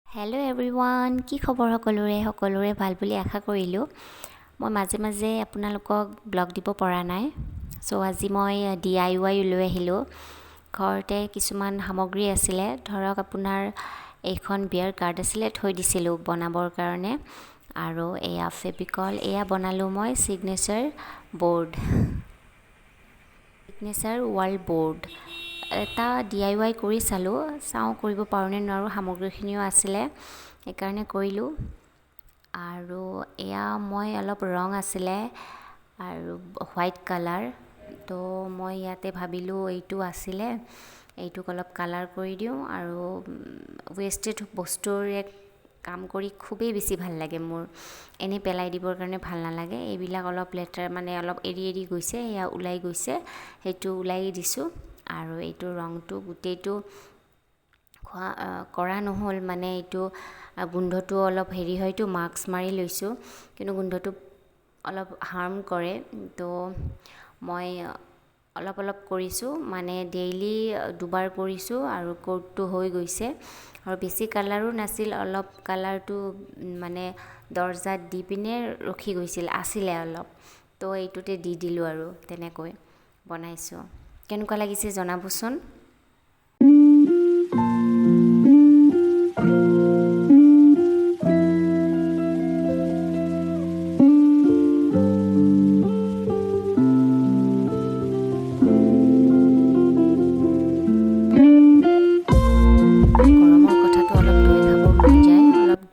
Hello' everyone, কি খবৰ সকলোৰে ভাল বুলি আশা কৰিলোঁ। মই মাজে মাজে আপোনালোকক ব্লগ দিব পৰা নাই। চ' আজি মই DIY লৈ আহিলোঁ। ঘৰতে কিছুমান সামগ্ৰী আছিলে, ধৰক আপোনাৰ এইখন বিয়াৰ কাৰ্ড আছিলে, থৈ দিছিলোঁ বনাবৰ কাৰণে। আৰু এয়া ফেবিকল, এয়া বনালোঁ মই চিগনেচাৰ ৱাল বৰ্ড। এটা DIY কৰি চাওঁ কৰিব পাৰোঁনে নোৱাৰোঁ। সামগ্ৰীখিনিও আছিলে, সেইকাৰণে কৰিলোঁ। আৰু এয়া মই অলপ ৰং আছিলে আৰু হোৱাইট কালাৰ, তো মই ইয়াতে ভাবিলোঁ এইটো আছিলে, এইটোক অলপ কালাৰ কৰি দিওঁ। আৰু ৱেষ্টেড বস্তুৰে কাম কৰি খুবেই বেছি ভাল লাগে মোৰ। এনেই পেলাই দিবৰ কাৰণে ভাল নালাগে। এইবিলাক অলপ লেতেৰা মানে অলপ এৰি গৈছে, এয়া ওলাই গৈছে, সেইটো ওলাই দিছোঁ। আৰু এইটো ৰংটো গোটেইটো কৰা নহ'ল, মানে এইটো গোন্ধটো অলপ হয়তো মাস্ক মাৰি লৈছোঁ, কিন্তু গোন্ধটো অলপ হাৰ্ম কৰে। তো মই অলপ কৰিছোঁ, মানে ডেইলি দুবাৰ কৰিছোঁ আৰু কোটটো হৈ গৈছে। আৰু বেছি কালাৰো নাছিল, অলপ কালাৰটো মানে দৰ্জাত দি পিনে ৰখি গৈছিল, আছিলে অলপ, তো এইটোতে দি দিলোঁ আৰু তেনেকৈ বনাইছোঁ। কেনেকুৱা লাগিছে জনাবচোন।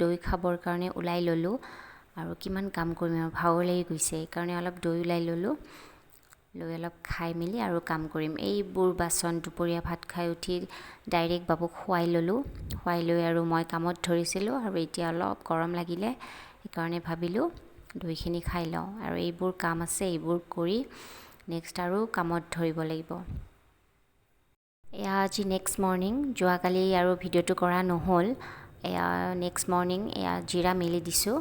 দৈ খাবৰ কাৰণে ওলাই ল'লোঁ, আৰু কিমান কাম কৰিম আৰু ভাগৰ লাগি গৈছে, সেইকাৰণে অলপ দৈ ওলাই ল'লোঁ। লৈ অলপ খাই মেলি আৰু কাম কৰিম। এইবোৰ বাচন দুপৰীয়া ভাত খাই উঠি ডাইৰেক্ট বাবুক খুৱাই ল'লোঁ। খুৱাই লৈ আৰু মই কামত ধৰিছিলোঁ, আৰু এতিয়া অলপ গৰম লাগিলে, সেইকাৰণে ভাবিলোঁ দৈখিনি খাই লওঁ। আৰু এইবোৰ কাম আছে, এইবোৰ কৰি নেক্সট আৰু কামত ধৰিব লাগিব। এয়া আজি নেক্সট মৰ্ণিং, যোৱাকালি আৰু ভিডিঅ'টো কৰা নহ'ল। এয়া নেক্সট মৰ্ণিং, এয়া জিৰা মেলি দিছোঁ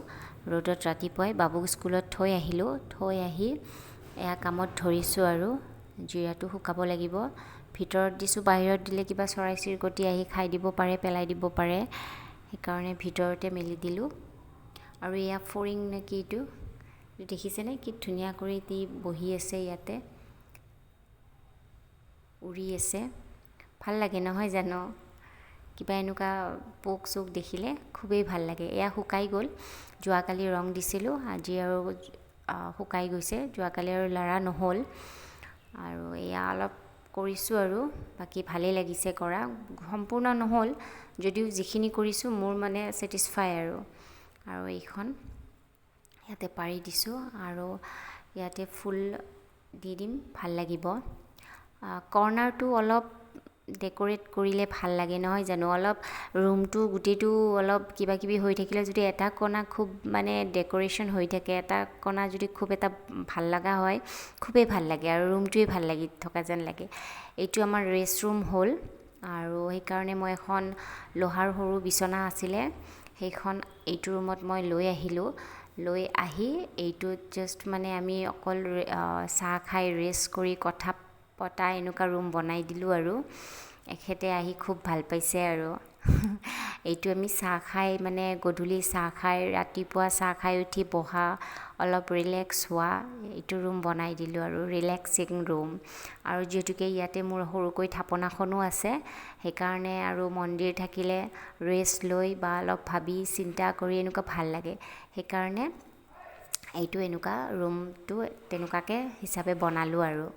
ৰ'দত ৰাতিপুৱাই। বাবুক স্কুলত থৈ আহিলোঁ, থৈ আহি এয়া কামত ধৰিছোঁ। আৰু জিৰাটো শুকাব লাগিব। ভিতৰত দিছোঁ, বাহিৰত দিলে কিবা চৰাই চিৰিকটি আহি খাই দিব পাৰে, পেলাই দিব পাৰে, সেইকাৰণে ভিতৰতে মেলি দিলোঁ। আৰু এয়া ফৰিং নে কি, এইটো দেখিছেনে কি ধুনীয়া কৰি দি বহি আছে, ইয়াতে উৰি আছে। ভাল লাগে নহয় জানো? কিবা এনেকুৱা পোক চোক দেখিলে খুবেই ভাল লাগে। এয়া শুকাই গ'ল, যোৱাকালি ৰং দিছিলোঁ, আজি আৰু শুকাই গৈছে। যোৱাকালি আৰু লৰা নহ'ল। আৰু এয়া অলপ কৰিছোঁ, আৰু বাকী ভালেই লাগিছে কৰা। সম্পূৰ্ণ নহ'ল যদিও যিখিনি কৰিছোঁ মোৰ মানে ছেটিছফাই আৰু এইখন ইয়াতে পাৰি দিছোঁ, আৰু ইয়াতে ফুল দি দিম, ভাল লাগিব। কৰ্ণাৰটো অলপ ডেক'ৰেট কৰিলে ভাল লাগে নহয় জানো? অলপ ৰুমটো গোটেইটো অলপ কিবা কিবি হৈ থাকিলে যদি এটা কণা খুব মানে ডেক'ৰেশ্যন হৈ থাকে, এটা কণা যদি খুব এটা ভাল লগা হয়, খুবেই ভাল লাগে, আৰু ৰুমটোৱে ভাল লাগি থকা যেন লাগে। এইটো আমাৰ ৰেষ্ট ৰুম হ'ল, আৰু সেইকাৰণে মই এখন লোহাৰ সৰু বিচনা আছিলে, সেইখন এইটো ৰুমত মই লৈ আহিলোঁ। লৈ আহি এইটোত জাষ্ট মানে আমি অকল চাহ খাই ৰেষ্ট কৰি কথা পতা এনেকুৱা ৰুম বনাই দিলোঁ। আৰু এখেতে আহি খুব ভাল পাইছে। আৰু এইটো আমি চাহ খাই মানে গধূলি চাহ খাই, ৰাতিপুৱা চাহ খাই উঠি বহা, অলপ ৰিলেক্স হোৱা, এইটো ৰুম বনাই দিলোঁ, আৰু ৰিলেক্সিং ৰুম। আৰু যিহেতুকে ইয়াতে মোৰ সৰুকৈ থাপনাখনো আছে, সেইকাৰণে আৰু মন্দিৰ থাকিলে ৰেষ্ট লৈ বা অলপ ভাবি চিন্তা কৰি এনেকুৱা ভাল লাগে, সেইকাৰণে এইটো এনেকুৱা ৰুমটো তেনেকুৱাকৈ হিচাপে বনালোঁ। আৰু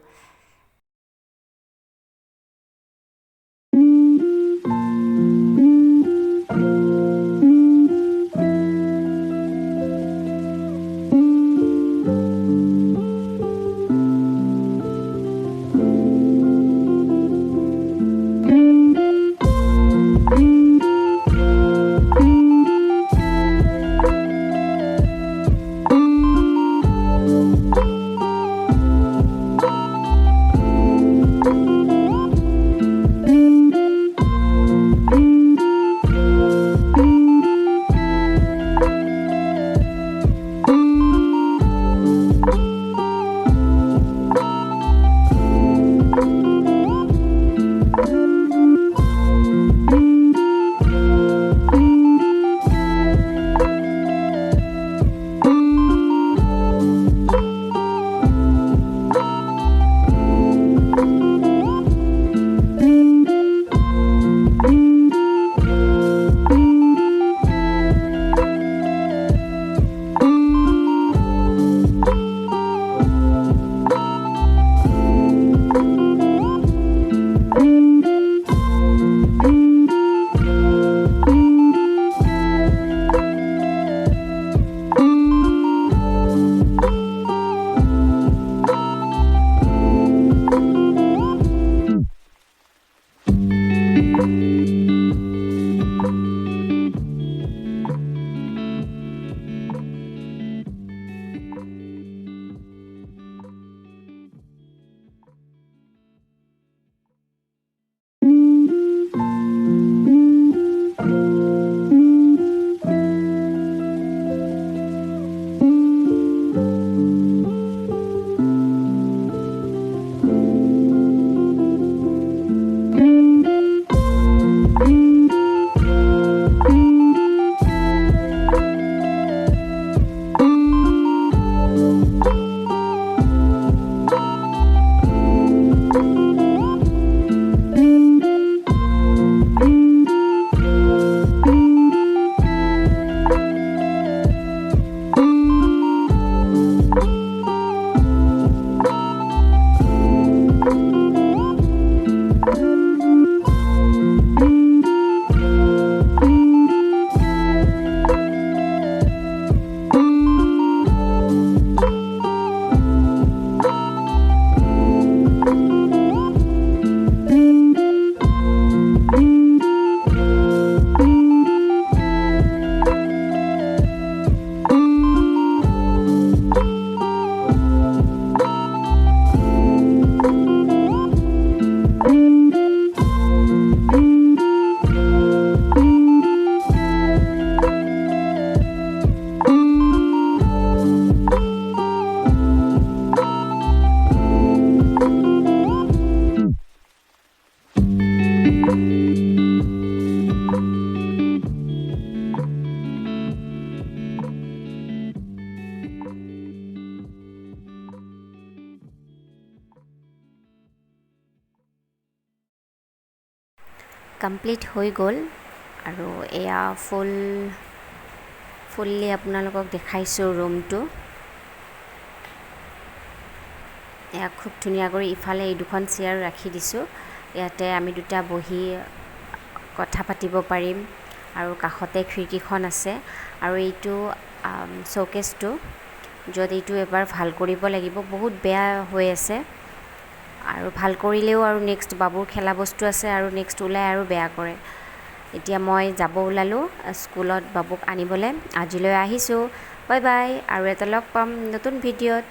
কমপ্লিট হৈ গ'ল আৰু এয়া ফুল্লি আপোনালোকক দেখাইছোঁ ৰুমটো। এয়া খুব ধুনীয়া কৰি ইফালে এই দুখন চেয়াৰ ৰাখি দিছোঁ, ইয়াতে আমি দুটা বহি কথা পাতিব পাৰিম আৰু কাষতে খিৰিকীখন আছে। আৰু এইটো শ্ব'কেছটো, য'ত এইটো এবাৰ ভাল কৰিব লাগিব, বহুত বেয়া হৈ আছে আৰু ভাল কৰিলেও আৰু নেক্সট বাবুৰ খেলা বস্তু আছে আৰু নেক্সট ওলাই আৰু বেয়া কৰে। এতিয়া মই যাব ওলালোঁ স্কুলত বাবুক আনিবলৈ। আজিলৈ আহিছোঁ, বাই বাই। আৰু এটা লগ পাম নতুন ভিডিঅ'ত।